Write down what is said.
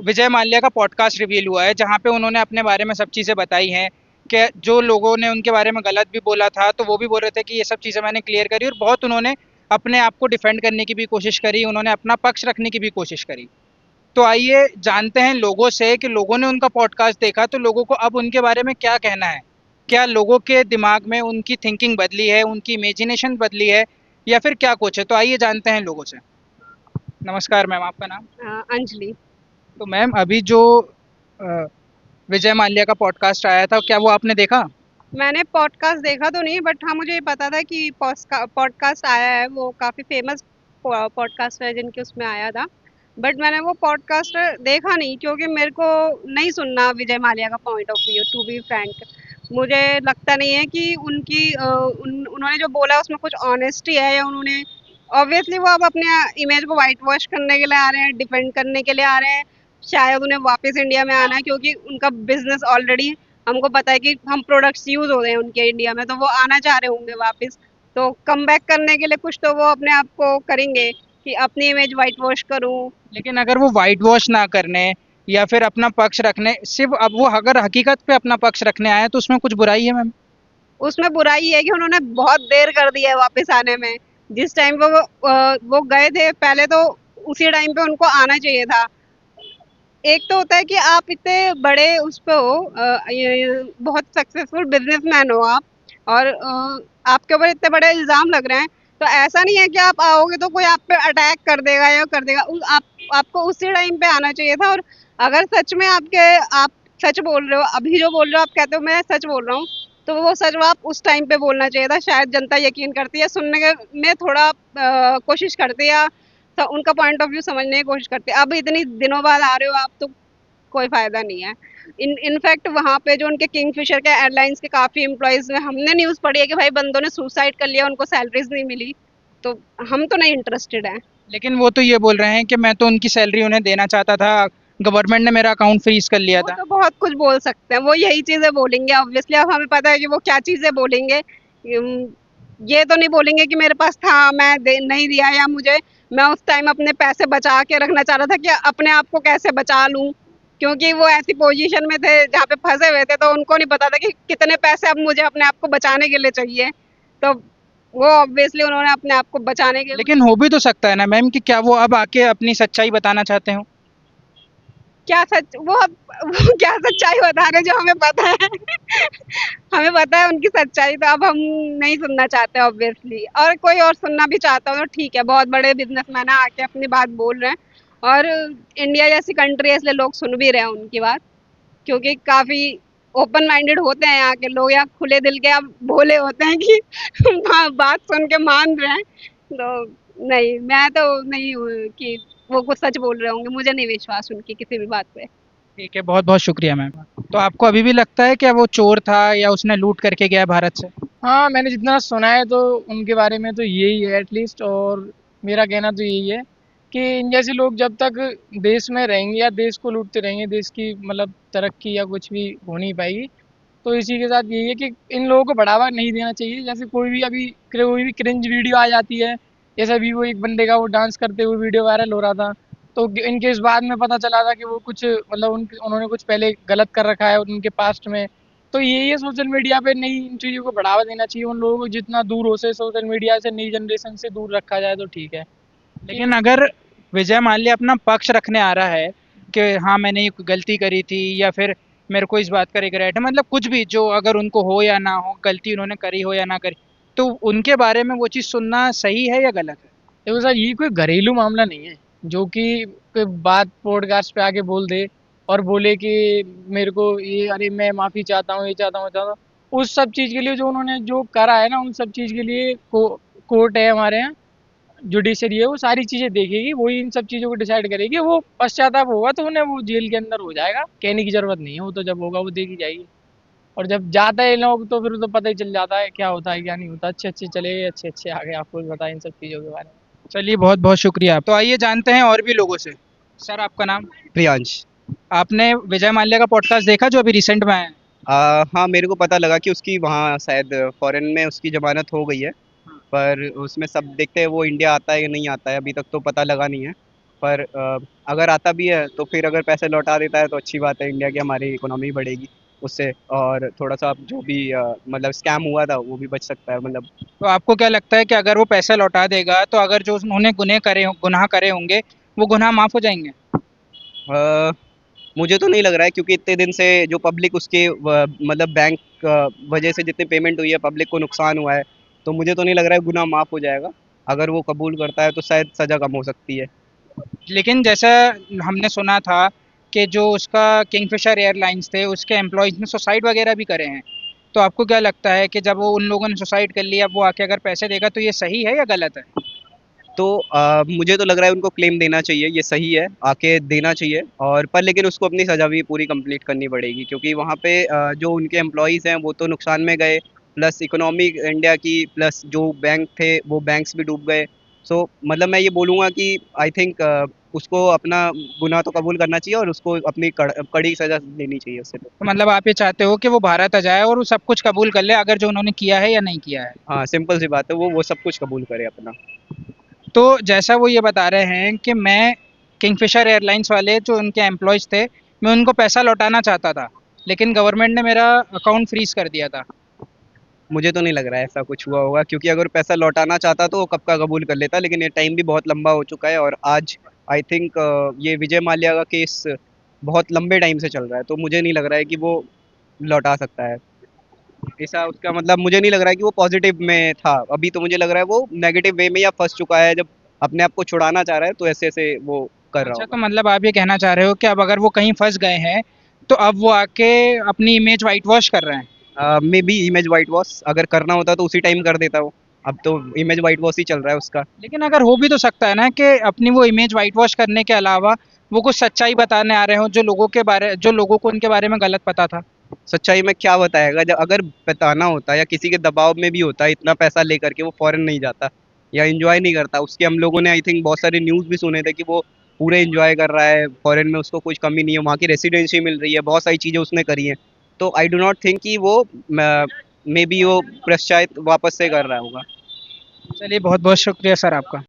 विजय माल्या का podcast reveal हुआ है जहाँ पे उन्होंने अपने बारे में सब चीज़ें बताई हैं कि जो लोगों ने उनके बारे में गलत भी बोला था तो वो भी बोल रहे थे कि ये सब चीज़ें मैंने क्लियर करी और बहुत उन्होंने अपने आप को डिफेंड करने की भी कोशिश करी, उन्होंने अपना पक्ष रखने की भी कोशिश करी। तो आइए जानते हैं लोगों से कि लोगों ने उनका पॉडकास्ट देखा तो लोगों को अब उनके बारे में क्या कहना है। क्या लोगों के दिमाग में उनकी थिंकिंग बदली है, उनकी इमेजिनेशन बदली है या फिर क्या कुछ है? तो आइए जानते हैं लोगों से। नमस्कार मैम, आपका नाम? अंजलि। तो मैम अभी जो अ, विजय माल्या का पॉडकास्ट आया था, क्या वो आपने देखा? मैंने पॉडकास्ट देखा तो नहीं, बट हाँ मुझे ये पता था कि पॉडकास्ट आया है, वो काफ़ी फेमस पॉडकास्ट है जिनके उसमें आया था। बट मैंने वो पॉडकास्ट देखा नहीं, क्योंकि मेरे को नहीं सुनना विजय माल्या का point of view, to be frank. मुझे लगता नहीं है कि उन्होंने जो बोला उसमें कुछ ऑनेस्टी है, या उन्होंने ऑब्वियसली वो अब अपने इमेज को वाइट वॉश करने के लिए आ रहे हैं, डिफेंड करने के लिए आ रहे हैं। शायद उन्हें वापस इंडिया में आना है, क्योंकि उनका बिजनेस ऑलरेडी हमको पता है कि हम प्रोडक्ट्स यूज हो रहे हैं उनके इंडिया में, तो वो आना चाह रहे होंगे वापस। तो कम बैक करने के लिए कुछ तो वो अपने आप को करेंगे कि अपनी इमेज वाइट वॉश करूं। लेकिन अगर वो वाइट वॉश ना करने या फिर अपना पक्ष रखने, सिर्फ अब वो अगर हकीकत पे अपना पक्ष रखने आए तो उसमें कुछ बुराई है मैम? उसमें बुराई है कि उन्होंने बहुत देर कर दी है वापस आने में। जिस टाइम पे वो गए थे पहले, तो उसी टाइम पे उनको आना चाहिए था। एक तो होता है कि आप इतने बड़े उस पे हो, बहुत सक्सेसफुल बिजनेसमैन हो आप, और आपके ऊपर इतने बड़े इल्जाम लग रहे हैं। तो ऐसा नहीं है कि आप आओगे तो कोई आप पे अटैक कर देगा या कर देगा। आपको उसी टाइम पे आना चाहिए था। और अगर सच में आप सच बोल रहे हो, अभी जो बोल रहे हो, आप कहते हो मैं सच बोल रहा हूँ, तो वो सच आप उस टाइम पे बोलना चाहिए था। शायद जनता यकीन करती है, सुनने में थोड़ा कोशिश करती है, तो उनका पॉइंट ऑफ व्यू समझने की कोशिश करते हैं। अब इतनी दिनों बाद आ रहे हो आप, तो कोई फायदा नहीं है। इनफैक्ट वहाँ पे जो उनके किंगफिशर के एयरलाइंस के काफी एम्प्लॉयज में हमने न्यूज पढ़ी है कि भाई बंदों ने सुसाइड कर लिया, उनको सैलरीज नहीं मिली। तो हम तो नहीं इंटरेस्टेड हैं। लेकिन वो तो ये बोल रहे हैं कि मैं तो उनकी सैलरी उन्हें देना चाहता था, गवर्नमेंट ने मेरा अकाउंट फ्रीज कर लिया वो था। तो बहुत कुछ बोल सकते हैं, वो यही चीजें बोलेंगे ऑब्वियसली। अब हमें पता है कि वो क्या चीजें बोलेंगे। ये तो नहीं बोलेंगे कि मेरे पास था, नहीं दिया, या मैं उस टाइम अपने पैसे बचा के रखना चाह रहा था कि अपने आप को कैसे बचा लूं। क्योंकि वो ऐसी पोजीशन में थे जहाँ पे फंसे हुए थे, तो उनको नहीं पता था कि कितने पैसे अब मुझे अपने आप को बचाने के लिए चाहिए। तो वो ऑब्वियसली उन्होंने अपने आप को बचाने के लेकिन हो भी तो सकता है ना मैम कि क्या वो अब आके अपनी सच्चाई बताना चाहते हो? क्या सच वो क्या सच्चाई बता रहे जो हमें पता है। हमें पता है उनकी सच्चाई, तो अब हम नहीं सुनना चाहते ऑब्वियसली। और कोई और सुनना भी चाहता हो तो ठीक है, बहुत बड़े बिजनेसमैन है, आके अपनी बात बोल रहे हैं। और इंडिया जैसी कंट्री है, इसलिए लोग सुन भी रहे हैं उनकी बात, क्योंकि काफी ओपन माइंडेड होते हैं यहाँ के लोग, या खुले दिल के अब भोले होते हैं कि बात सुन के मान रहे हैं। तो नहीं, मैं तो नहीं हूँ कि वो कुछ सच बोल रहे होंगे। मुझे नहीं विश्वास उनकी किसी भी बात पे। ठीक है, बहुत बहुत शुक्रिया मैम। तो आपको अभी भी लगता है कि वो चोर था या उसने लूट करके गया है भारत से? हाँ, मैंने जितना सुना है तो उनके बारे में तो यही है एटलीस्ट। और मेरा कहना तो यही है कि इन जैसे लोग जब तक देश में रहेंगे या देश को लूटते रहेंगे, देश की मतलब तरक्की या कुछ भी हो नहीं पाएगी। तो इसी के साथ यही है कि इन लोगों को बढ़ावा नहीं देना चाहिए। जैसे कोई भी क्रिंज वीडियो आ जाती है, जैसे अभी वो एक बंदे का वो डांस करते हुए वीडियो वायरल हो रहा था, तो इनके इस बाद में पता चला था कि वो कुछ मतलब उन्होंने कुछ पहले गलत कर रखा है उनके पास्ट में। तो यही है, सोशल मीडिया पे नई इन चीज़ों को बढ़ावा देना चाहिए। उन लोगों को जितना दूर हो सके सोशल मीडिया से, नई जनरेशन से दूर रखा जाए तो ठीक है। कि लेकिन अगर विजय माल्या अपना पक्ष रखने आ रहा है कि हाँ मैंने ये गलती करी थी या फिर मेरे को इस बात का रिग्रेट है, मतलब कुछ भी जो अगर उनको हो या ना हो, गलती उन्होंने करी हो या ना करी, तो उनके बारे में वो चीज़ सुनना सही है या गलत है? देखो सर, ये कोई घरेलू मामला नहीं है जो कि कोई बात पॉडकास्ट पे आके बोल दे और बोले कि मेरे को ये, अरे मैं माफी चाहता हूँ, ये चाहता हूँ, चाहता हूँ। उस सब चीज के लिए जो उन्होंने जो करा है ना, उन सब चीज के लिए कोर्ट है हमारे यहाँ, जुडिशरी है, वो सारी चीजें देखेगी, वही इन सब चीजों को डिसाइड करेगी। वो पश्चाताप होगा तो उन्हें वो जेल के अंदर हो जाएगा, कहने की जरूरत नहीं है। वो तो जब होगा वो देखी जाएगी। और जब जाता है लोग तो फिर तो पता ही चल जाता है क्या होता है क्या नहीं होता। अच्छे अच्छे चले गए, अच्छे अच्छे आ गए, आपको भी बताया इन सब चीजों के बारे में। चलिए, बहुत बहुत शुक्रिया। तो आइए जानते हैं और भी लोगों से। सर, आपका नाम? प्रियांश। आपने विजय माल्या का पॉडकास्ट देखा जो अभी रिसेंट में आया है? हाँ, मेरे को पता लगा कि उसकी वहाँ शायद फॉरेन में उसकी ज़मानत हो गई है। पर उसमें सब देखते हैं वो इंडिया आता है या नहीं आता है, अभी तक तो पता लगा नहीं है। पर अगर आता भी है तो फिर अगर पैसे लौटा देता है तो अच्छी बात है, इंडिया की हमारी इकोनॉमी बढ़ेगी उससे, और थोड़ा सा जो भी मतलब स्कैम हुआ था वो भी बच सकता है मतलब। तो आपको क्या लगता है कि अगर वो पैसा लौटा देगा तो अगर जो उन्होंने गुनाह करे होंगे वो गुनाह माफ हो जाएंगे? अ, मुझे तो नहीं लग रहा है, क्योंकि इतने दिन से जो पब्लिक उसके मतलब बैंक वजह से जितनी पेमेंट हुई है, पब्लिक को नुकसान हुआ है, तो मुझे तो नहीं लग रहा है गुनाह माफ़ हो जाएगा। अगर वो कबूल करता है तो शायद सज़ा कम हो सकती है। लेकिन जैसा हमने सुना था कि जो उसका किंगफिशर एयरलाइंस थे उसके एम्प्लॉयज़ ने सुसाइड वगैरह भी करे हैं। तो आपको क्या लगता है कि जब वो उन लोगों ने सुसाइड कर लिया, अब वो आके अगर पैसे देगा तो ये सही है या गलत है? तो मुझे तो लग रहा है उनको क्लेम देना चाहिए, ये सही है, आके देना चाहिए, और पर लेकिन उसको अपनी सज़ा भी पूरी कंप्लीट करनी पड़ेगी, क्योंकि वहाँ पे जो उनके एम्प्लॉइज़ हैं वो तो नुकसान में गए, प्लस इकोनॉमी इंडिया की, प्लस जो बैंक थे वो बैंक्स भी डूब गए। सो मतलब मैं ये बोलूँगा कि आई थिंक उसको अपना गुनाह तो कबूल करना चाहिए और उसको अपनी कड़ी सज़ा देनी चाहिए उससे तो। तो मतलब आप ये चाहते हो कि वो भारत आ जाए और वो सब कुछ कबूल कर ले अगर जो उन्होंने किया है या नहीं किया है? हाँ, सिंपल सी बात है, वो सब कुछ कबूल करे अपना। तो जैसा वो ये बता रहे हैं कि मैं किंगफिशर एयरलाइंस वाले जो उनके एम्प्लॉयज़ थे, मैं उनको पैसा लौटाना चाहता था, लेकिन गवर्नमेंट ने मेरा अकाउंट फ्रीज़ कर दिया था। मुझे तो नहीं लग रहा है ऐसा कुछ हुआ होगा, क्योंकि अगर पैसा लौटाना चाहता तो वो कब का कबूल कर लेता, लेकिन ये टाइम भी बहुत लंबा हो चुका है, और आज आई थिंक ये विजय माल्या का केस बहुत लंबे टाइम से चल रहा है, तो मुझे नहीं लग रहा है कि वो लौटा सकता है। ऐसा उसका मतलब मुझे नहीं लग रहा है कि वो पॉजिटिव में था, अभी तो मुझे लग रहा है वो नेगेटिव वे में या फंस चुका है, जब अपने आप को छुड़ाना चाह रहा है तो ऐसे ऐसे वो कर रहा अच्छा, तो होगा। मतलब आप ये कहना चाह रहे हो कि अब अगर वो कहीं फँस गए हैं, तो अब वो आके अपनी इमेज व्हाइट वॉश कर रहे हैं। May be image white wash अगर करना होता तो उसी टाइम कर देता वो, अब तो इमेज वाइट वॉश ही चल रहा है उसका। लेकिन अगर हो भी तो सकता है ना कि अपनी वो इमेज व्हाइट वॉश करने के अलावा वो कुछ सच्चाई बताने आ रहे हों जो लोगों को उनके बारे में गलत पता था। सच्चाई में क्या बताएगा, जब अगर बताना होता या किसी के दबाव में भी होता, इतना पैसा लेकर के वो फॉरेन नहीं जाता या एंजॉय नहीं करता। उसके हम लोगों ने आई थिंक बहुत सारे न्यूज़ भी सुने थे कि वो पूरे एंजॉय कर रहा है फॉरेन में, उसको कुछ कमी नहीं है, वहाँ की रेसिडेंसी मिल रही है, बहुत सारी चीज़ें उसने करी हैं। तो आई डू नॉट थिंक कि वो मे बी वो पश्चात वापस से कर रहा होगा। चलिए बहुत बहुत शुक्रिया सर आपका।